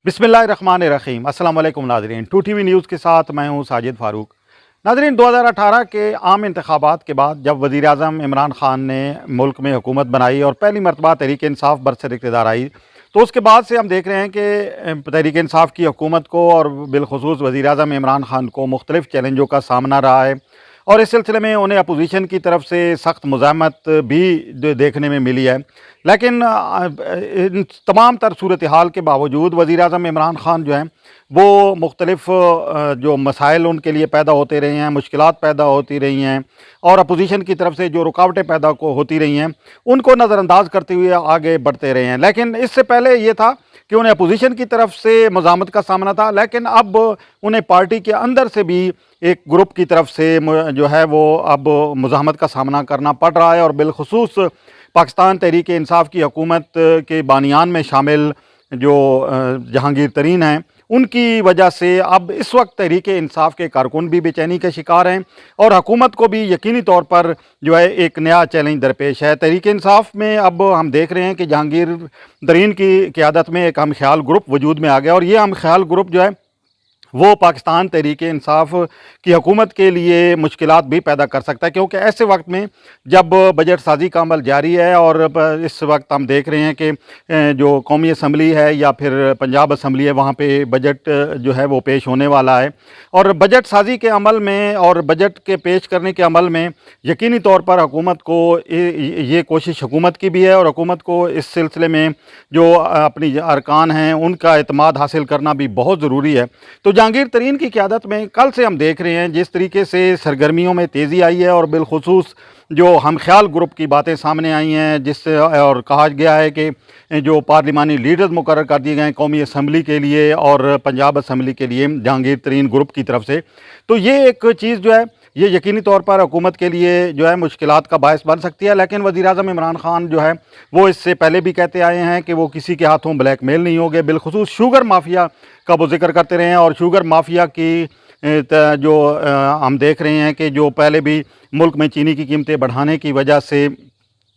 बिस्मिल्लाहिर्रहमानिर्रहीम। अस्सलाम वालेकुम नाज़रीन, 2TV न्यूज़ के साथ मैं हूं साजिद फ़ारूक। नाज़रीन, 2018 के आम इंतखाबात के बाद जब वज़ीर आज़म इमरान ख़ान ने मुल्क में हुकूमत बनाई और पहली मरतबा तहरीक इंसाफ बरसर इक़्तिदार आई, तो उसके बाद से हम देख रहे हैं कि तहरीक इंसाफ की हुकूमत को और बिलख़ुसूस वज़ीर आज़म इमरान ख़ान को मुख्तलिफ़ चैलेंजों का सामना रहा है और इस सिलसिले में उन्हें अपोजिशन की तरफ से सख्त मुज़ाहमत भी देखने में मिली है। लेकिन इन तमाम तर सूरत हाल के बावजूद वज़ीर आज़म इमरान ख़ान जो हैं वो मुख्तलिफ़ जो मसाइल उनके लिए पैदा होते रहे हैं, मुश्किलात पैदा होती रही हैं और अपोजिशन की तरफ से जो रुकावटें पैदा होती रही हैं उनको नज़रअंदाज करते हुए आगे बढ़ते रहे हैं। लेकिन इससे पहले ये था कि उन्हें अपोजिशन की तरफ से मज़ामत का सामना था, लेकिन अब उन्हें पार्टी के अंदर से भी एक ग्रुप की तरफ से जो है वो अब मज़ामत का सामना करना पड़ रहा है और बिलख़ुसूस पाकिस्तान तहरीक इंसाफ की हुकूमत के बानियान में शामिल जो जहांगीर तरीन हैं उनकी वजह से अब इस वक्त तहरीक इंसाफ के कारकुन भी बेचैनी के शिकार हैं और हुकूमत को भी यकीनी तौर पर जो है एक नया चैलेंज दरपेश है। तहरीक इंसाफ में अब हम देख रहे हैं कि जहांगीर तरीन की क़यादत में एक हम ख्याल ग्रुप वजूद में आ गया और ये हम ख्याल ग्रुप जो है वो पाकिस्तान तहरीक इंसाफ की हुकूमत के लिए मुश्किलात भी पैदा कर सकता है, क्योंकि ऐसे वक्त में जब बजट साजी का अमल जारी है और इस वक्त हम देख रहे हैं कि जो कौमी असम्बली है या फिर पंजाब असम्बली है वहाँ पे बजट जो है वो पेश होने वाला है और बजट साजी के अमल में और बजट के पेश करने के अमल में यकीनी तौर पर हुकूमत को ये कोशिश हुकूमत की भी है और हुकूमत को इस सिलसिले में जो अपनी अरकान हैं उनका एतमाद हासिल करना भी बहुत ज़रूरी है। तो जहांगीर तरीन की क़यादत में कल से हम देख रहे हैं जिस तरीके से सरगर्मियों में तेज़ी आई है और बिलख़ुसूस जो हम ख्याल ग्रुप की बातें सामने आई हैं जिससे और कहा गया है कि जो पार्लिमानी लीडर्स मुकर्रर कर दिए गए हैं कौमी असम्बली के लिए और पंजाब असम्बली के लिए जहांगीर तरीन ग्रुप की तरफ से, तो ये एक चीज़ जो है ये यकीनी तौर पर हुकूमत के लिए जो है मुश्किलात का बायस बन सकती है। लेकिन वज़ीर आज़म इमरान ख़ान जो है वो इससे पहले भी कहते आए हैं कि वो किसी के हाथों ब्लैकमेल नहीं होंगे। बिलख़ुसूस शुगर माफिया का वो जिक्र करते रहे हैं और शुगर माफिया की जो हम देख रहे हैं कि जो पहले भी मुल्क में चीनी की कीमतें बढ़ाने की वजह से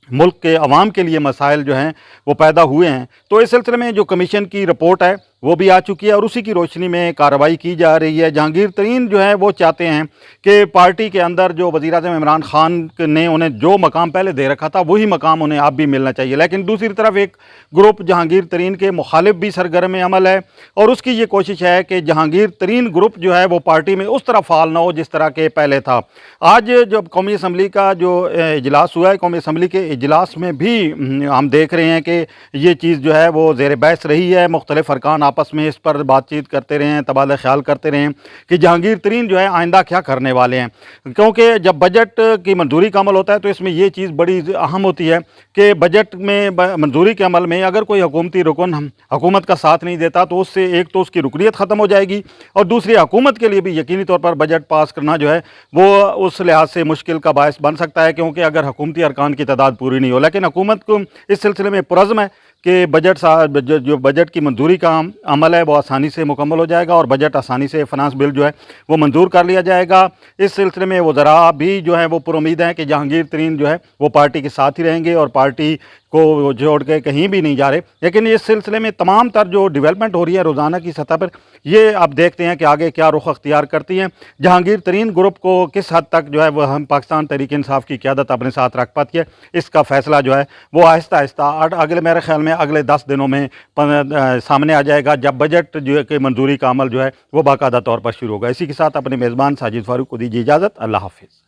मुल्क के अवाम के लिए मसाइल जो हैं वो पैदा हुए हैं। तो इस सिलसिले में जो कमीशन की रिपोर्ट है वो भी आ चुकी है और उसी की रोशनी में कार्रवाई की जा रही है। जहांगीर तरीन जो है वो चाहते हैं कि पार्टी के अंदर जो वज़ीर आज़म इमरान ख़ान ने उन्हें जो मकाम पहले दे रखा था वही मकाम उन्हें अब भी मिलना चाहिए। लेकिन दूसरी तरफ एक ग्रुप जहांगीर तरीन के मुखालिफ भी सरगर्म अमल है और उसकी ये कोशिश है कि जहांगीर तरीन ग्रुप जो है वो पार्टी में उस तरह फाल ना हो जिस तरह के पहले था। आज जब कौमी असम्बली का जो इजलास हुआ है, कौमी असम्बली के इजलास में भी हम देख रहे हैं कि ये चीज़ जो है वो ज़ेर बहस रही है। मुख्तलिफ़ अरकान आपस में इस पर बातचीत करते रहे हैं, तबादला ख्याल करते रहे हैं कि जहांगीर तरीन जो है आइंदा क्या करने वाले हैं, क्योंकि जब बजट की मंजूरी का अमल होता है तो इसमें ये चीज़ बड़ी अहम होती है कि बजट में मंजूरी के अमल में अगर कोई हुकूमती रुकन हुकूमत का साथ नहीं देता तो उससे एक तो उसकी रुकनीत ख़त्म हो जाएगी और दूसरी हुकूमत के लिए भी यकीनी तौर पर बजट पास करना जो है वो उस लिहाज से मुश्किल का बायस बन सकता है, क्योंकि अगर हुकूमती अरकान की तादाद पूरी नहीं हो। लेकिन हुकूमत को इस सिलसिले में पुरज़्म है कि जो बजट की मंजूरी का अमल है वो आसानी से मुकम्मल हो जाएगा और बजट आसानी से फाइनेंस बिल जो है वो मंजूर कर लिया जाएगा। इस सिलसिले में वज़रा भी जो है वो पुरुमीद हैं कि जहांगीर तरीन जो है वो पार्टी के साथ ही रहेंगे और पार्टी को छोड़ के कहीं भी नहीं जा रहे। लेकिन इस सिलसिले में तमाम तर जो डेवलपमेंट हो रही है रोज़ाना की सतह पर, ये अब देखते हैं कि आगे क्या रुख अख्तियार करती हैं। जहांगीर तरीन ग्रुप को किस हद तक जो है वह हम पाकिस्तान तहरीक इंसाफ की क़यादत अपने साथ रख पाती है, इसका फ़ैसला जो है वो आहिस्ता आहिस्ता अगले मेरे ख्याल में अगले 10 दिनों में सामने आ जाएगा, जब बजट जो है कि मंजूरी का अमल जो है वो बाकायदा तौर पर शुरू होगा। इसी के साथ अपने मेज़बान साजिद फ़ारूक को दीजिए इजाज़त। अल्लाह हाफ़िज़।